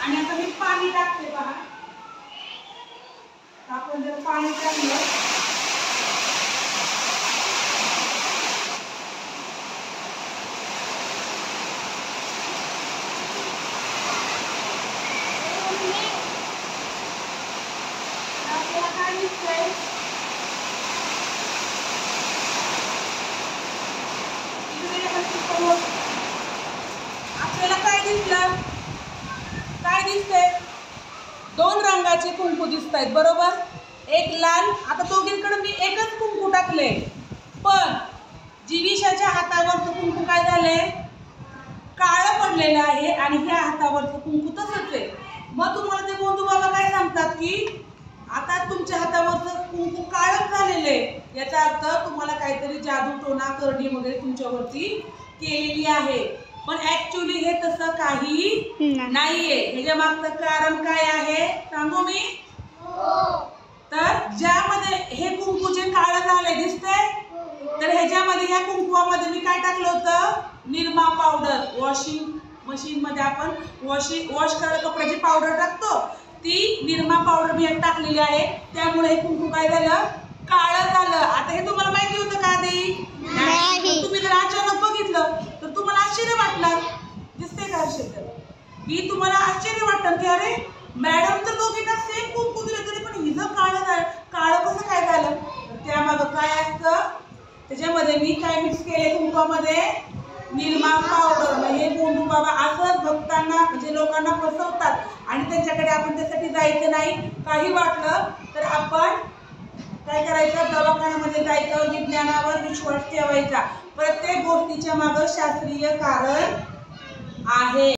आणि आता मी पाणी टाकते पहा. आपण जर पाणी टाकलं आपल्याला काय दिसतंय? आपल्याला काय दिसलं? काय दिसतंय? दोन रंगाचे कुंकू दिसत आहेत बरोबर. एक लाल. आता दोघींकडे मी एकच कुंकू टाकले, पण जीविशाच्या हातावरचं कुंकू काय झालंय? काळं पडलेलं आहे आणि ह्या हातावरचं कुंकू तसंच आहे. मग तुम्हाला ते गोंधू बाबा काय सांगतात की आता तुमच्या हातावरचं कुंकू काळं झालेलं आहे, याचा अर्थ तुम्हाला काहीतरी जादू टोना करणी वगैरे तुमच्यावरती केलेली आहे. पण ऍक्च्युली हे तसं काही नाहीये. ह्याच्या मागचं कारण काय आहे सांगू मी? तर ज्यामध्ये हे कुंकू जे काळं झालंय दिसतंय, तर ह्याच्यामध्ये ह्या कुंकुवामध्ये मी काय टाकलं होतं? निरमा पावडर. वॉशिंग मशीन मध्ये आपण वॉश करायला कपड्याची पावडर टाकतो, ती निरमा पावडर मी टाकलेली आहे. त्यामुळे हे कुंकू काय झालं? काळं झालं. आता हे तुम्हाला माहिती होतं का आधी? नाही. तुम्ही जर अचानक बघितलं तर तुम्हाला आश्चर्य वाटणार. दिसते का आश्चर्य? की तुम्हाला आश्चर्य वाटतं की अरे मॅडम तर दोघींना सेम कुंकू दिलं तरी पण हिचं काळं कसं काय झालं? त्यामागं काय असतं? त्याच्यामध्ये मी काय मिक्स केले कुंकवामध्ये? निरमा पावडर. हे गोंधू बाबा असंच भक्तांना म्हणजे लोकांना फसवतात आणि त्यांच्याकडे आपण त्यासाठी जायचं नाही. काही वाटलं तर आपण काय करायचं? दवाखान्यामध्ये जायचं. विज्ञानावर विश्वास ठेवायचा. प्रत्येक गोष्टीच्या मागं शास्त्रीय कारण आहे.